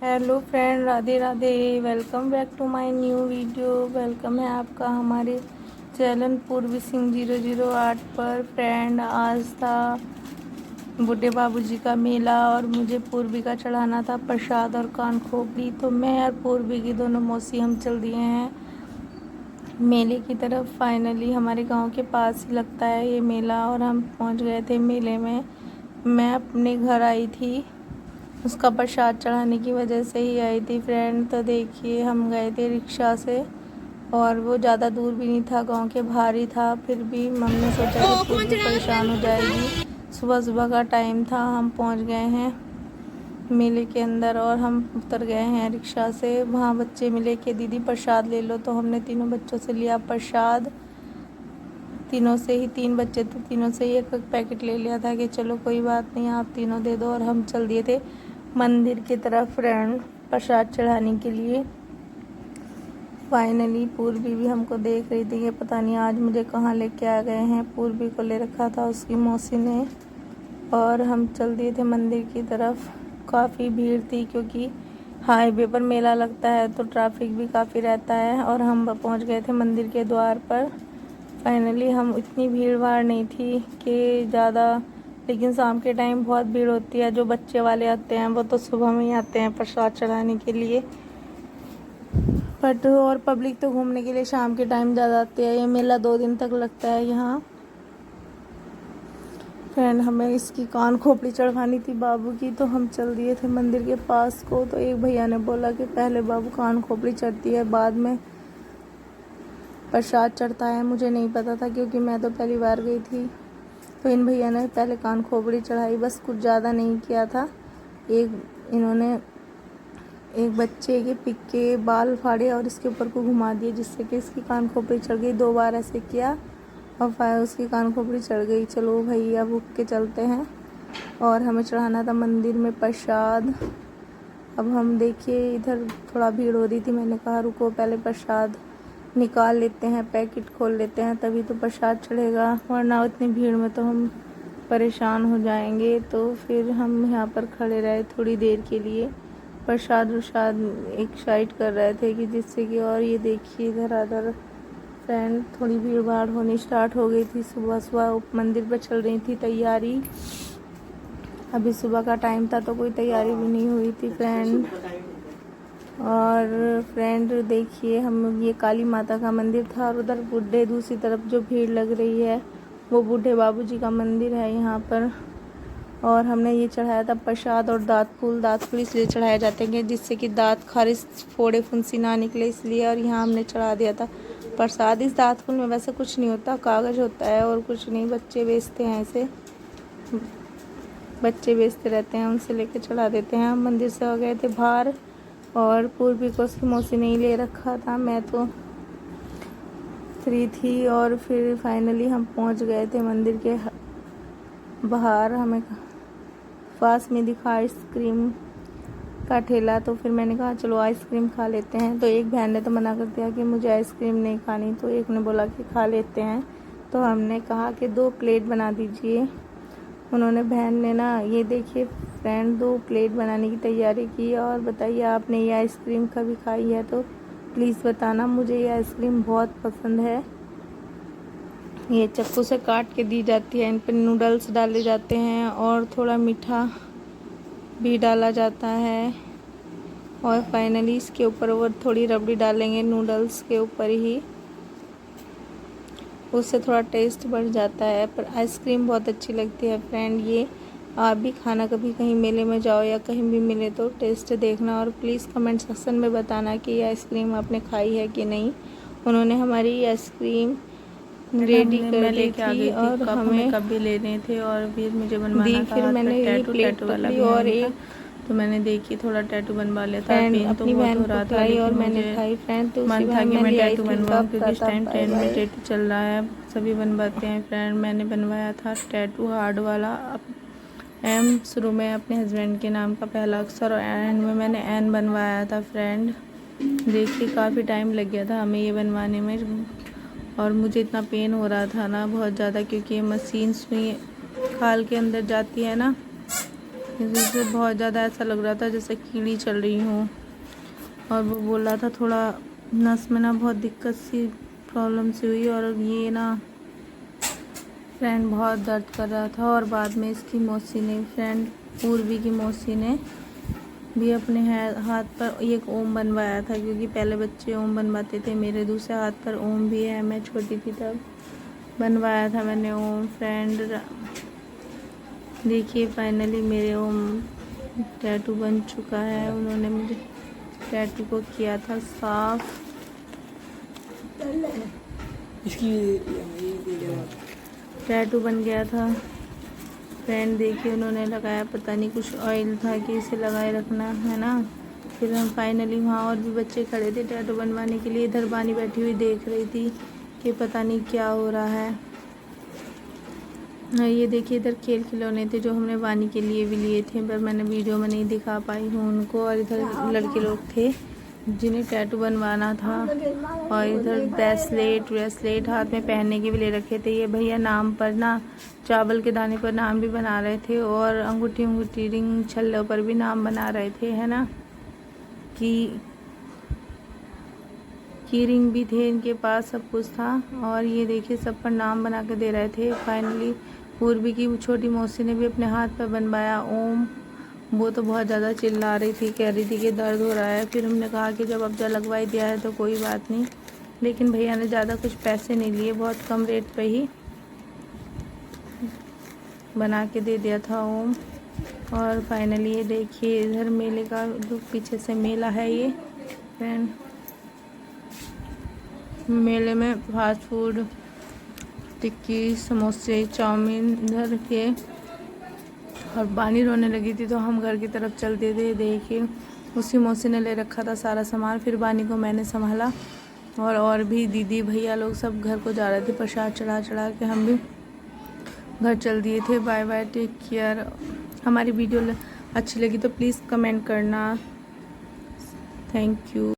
Hello friend, Radhe Radhe. Welcome back to my new video. Welcome है आपका हमारे चैनल पूर्वी सिंह 008 पर। फ्रेंड, आज था बूढ़े बाबूजी का मेला और मुझे पूर्वी का चढ़ाना था प्रसाद और कान खोपड़ी। तो मैं और पूर्वी की दोनों मौसी हम चल दिए हैं मेले की तरफ। फाइनली हमारे गांव के पास ही लगता है ये मेला और हम पहुंच गए थे मेले में। मैं अपने घर आई थी, उसका प्रसाद चढ़ाने की वजह से ही आई थी फ्रेंड। तो देखिए, हम गए थे रिक्शा से और वो ज़्यादा दूर भी नहीं था, गांव के बाहर ही था। फिर भी हमने सोचा कि पूरी परेशान हो जाएगी। सुबह सुबह का टाइम था, हम पहुंच गए हैं मेले के अंदर और हम उतर गए हैं रिक्शा से। वहाँ बच्चे मिले कि दीदी प्रसाद ले लो, तो हमने तीनों बच्चों से लिया प्रसाद। तीनों से ही, 3 बच्चे थे, तीनों से ही एक पैकेट ले लिया था कि चलो कोई बात नहीं, आप तीनों दे दो। और हम चल दिए थे मंदिर की तरफ फ्रेंड प्रसाद चढ़ाने के लिए। फाइनली पूर्वी भी हमको देख रही थी कि पता नहीं आज मुझे कहाँ लेके आ गए हैं। पूर्वी को ले रखा था उसकी मौसी ने और हम चल दिए थे मंदिर की तरफ। काफ़ी भीड़ थी क्योंकि हाईवे पर मेला लगता है तो ट्रैफिक भी काफ़ी रहता है। और हम पहुंच गए थे मंदिर के द्वार पर। फाइनली हम, इतनी भीड़ भाड़ नहीं थी कि ज़्यादा, लेकिन शाम के टाइम बहुत भीड़ होती है। जो बच्चे वाले आते हैं वो तो सुबह में ही आते हैं प्रसाद चढ़ाने के लिए, बट और पब्लिक तो घूमने के लिए शाम के टाइम ज़्यादा आती है। ये मेला 2 दिन तक लगता है यहाँ। फ्रेंड, हमें इसकी कान खोपड़ी चढ़वानी थी बाबू की, तो हम चल दिए थे मंदिर के पास को। तो एक भैया ने बोला कि पहले बाबू कान खोपड़ी चढ़ती है, बाद में प्रसाद चढ़ता है। मुझे नहीं पता था क्योंकि मैं तो पहली बार गई थी। तो इन भैया ने पहले कान खोपड़ी चढ़ाई, बस कुछ ज़्यादा नहीं किया था। इन्होंने एक बच्चे के पिक के बाल फाड़े और इसके ऊपर को घुमा दिए, जिससे कि इसकी कान खोपड़ी चढ़ गई। 2 बार ऐसे किया और फिर उसकी कान खोपड़ी चढ़ गई। चलो भैया अब उठ के चलते हैं और हमें चढ़ाना था मंदिर में प्रसाद। अब हम देखिए, इधर थोड़ा भीड़ हो रही थी, मैंने कहा रुको पहले प्रसाद निकाल लेते हैं, पैकेट खोल लेते हैं, तभी तो प्रसाद चढ़ेगा, वरना उतनी भीड़ में तो हम परेशान हो जाएंगे। तो फिर हम यहाँ पर खड़े रहे थोड़ी देर के लिए, प्रसाद एक साइड कर रहे थे कि जिससे कि, और ये देखिए इधर फ्रेंड थोड़ी भीड़ भाड़ होनी स्टार्ट हो गई थी। सुबह सुबह मंदिर पर चल रही थी तैयारी। अभी सुबह का टाइम था तो कोई तैयारी भी नहीं हुई थी फ्रेंड। और फ्रेंड देखिए, हम, ये काली माता का मंदिर था और उधर बूढ़े, दूसरी तरफ जो भीड़ लग रही है वो बूढ़े बाबूजी का मंदिर है यहाँ पर। और हमने ये चढ़ाया था प्रसाद और दाँत फूल इसलिए चढ़ाए जाते हैं जिससे कि दाँत खारिज, फोड़े फुंसी ना निकले, इसलिए। और यहाँ हमने चढ़ा दिया था प्रसाद। इस दाँत फूल में वैसे कुछ नहीं होता, कागज़ होता है और कुछ नहीं, बच्चे बेचते हैं ऐसे, बच्चे बेचते रहते हैं, उनसे लेके चढ़ा देते हैं। हम मंदिर से हो गए थे बाहर और पूर्वी को उसकी मौसी ने ही ले रखा था, मैं तो फ्री थी। और फिर फाइनली हम पहुंच गए थे मंदिर के बाहर। हमें पास में दिखा आइसक्रीम का ठेला, तो फिर मैंने कहा चलो आइसक्रीम खा लेते हैं। तो एक बहन ने तो मना कर दिया कि मुझे आइसक्रीम नहीं खानी, तो एक ने बोला कि खा लेते हैं। तो हमने कहा कि 2 प्लेट बना दीजिए। उन्होंने, बहन ने ना, ये देखिए फ्रेंड, 2 प्लेट बनाने की तैयारी की। और बताइए, आपने ये आइसक्रीम कभी खाई है तो प्लीज़ बताना, मुझे ये आइसक्रीम बहुत पसंद है। ये चाकू से काट के दी जाती है, इन पर नूडल्स डाले जाते हैं और थोड़ा मीठा भी डाला जाता है। और फाइनली इसके ऊपर वो थोड़ी रबड़ी डालेंगे नूडल्स के ऊपर ही, उससे थोड़ा टेस्ट बढ़ जाता है। पर आइसक्रीम बहुत अच्छी लगती है फ्रेंड। ये आप भी खाना, कभी कहीं मेले में जाओ या कहीं भी मिले तो टेस्ट देखना और प्लीज़ कमेंट सेक्शन में बताना कि ये आइसक्रीम आपने खाई है कि नहीं। उन्होंने हमारी आइसक्रीम रेडी कर दी थी और हमें कप भी लेने थे और फिर मुझे बनवाना था। फिर मैंने ये प्लेट वाला पकड़ी भी और था, एक तो मैंने देखी थोड़ा टैटू बनवा लिया था। फ्रेंड पेन तो अपनी बहुत बहन हो को रहा था, खिलाई और लेकिन मैंने मुझे खाई फ्रेंड। तो उसी मन था बहाने कि मैं मैंने टैटू आइसक्रीम बनवाऊँ का क्योंकि इस टाइम बाय ट्रेंड में बाय। टैटू चल रहा है, सभी बनवाते हैं फ्रेंड। मैंने बनवाया था टैटू हार्ड वाला, एम शुरू में अपने हस्बैंड के नाम का पहला अक्षर और एंड में मैंने एन बनवाया था फ्रेंड। देखिए काफ़ी टाइम लग गया था हमें ये बनवाने में और मुझे इतना पेन हो रहा था ना बहुत ज़्यादा, क्योंकि ये मशीन सुई खाल के अंदर जाती है ना, इससे बहुत ज़्यादा ऐसा लग रहा था जैसे कीड़ी चल रही हो। और वो बोल रहा था थोड़ा नस में ना बहुत दिक्कत सी प्रॉब्लम सी हुई, और ये ना फ्रेंड बहुत दर्द कर रहा था। और बाद में इसकी मौसी ने, फ्रेंड पूर्वी की मौसी ने भी अपने हाथ पर एक ओम बनवाया था, क्योंकि पहले बच्चे ओम बनवाते थे। मेरे दूसरे हाथ पर ओम भी है, मैं छोटी थी तब बनवाया था मैंने ओम। फ्रेंड देखिए फाइनली मेरे ओम टैटू बन चुका है। उन्होंने मुझे टैटू को किया था साफ। टैटू बन गया था फ्रेंड। देखिए उन्होंने लगाया, पता नहीं कुछ ऑयल था कि इसे लगाए रखना है ना। फिर हम फाइनली, वहाँ और भी बच्चे खड़े थे टैटू बनवाने के लिए। इधर बानी बैठी हुई देख रही थी कि पता नहीं क्या हो रहा है। ये देखिए इधर खेल खिलौने थे जो हमने वानी के लिए भी लिए थे, पर मैंने वीडियो में नहीं दिखा पाई हूँ उनको। और इधर लड़के लोग थे जिन्हें टैटू बनवाना था। और इधर ब्रेसलेट हाथ में पहनने के भी ले रखे थे। ये भैया नाम पर ना चावल के दाने पर नाम भी बना रहे थे, और अंगूठी रिंग छल्लों पर भी नाम बना रहे थे, है ना। की रिंग भी थे इनके पास, सब कुछ था। और ये देखिए सब पर नाम बना के दे रहे थे। फाइनली पूर्वी की छोटी मौसी ने भी अपने हाथ पर बनवाया ओम। वो तो बहुत ज़्यादा चिल्ला रही थी, कह रही थी कि दर्द हो रहा है। फिर हमने कहा कि जब अब लगवाई दिया है तो कोई बात नहीं। लेकिन भैया ने ज़्यादा कुछ पैसे नहीं लिए, बहुत कम रेट पे ही बना के दे दिया था ओम। और फाइनली ये देखिए इधर मेले का जो पीछे से मेला है ये फ्रेंड। मेले में फास्ट फूड, टिक्की, समोसे, चाउमीन इधर के। और बानी रोने लगी थी तो हम घर की तरफ चलते थे। देखिए उसी मौसी ने ले रखा था सारा सामान। फिर बानी को मैंने संभाला, और भी दीदी भैया लोग सब घर को जा रहे थे प्रसाद चढ़ा के। हम भी घर चल दिए थे। Bye bye, take care. हमारी वीडियो अच्छी लगी तो प्लीज़ कमेंट करना। Thank you.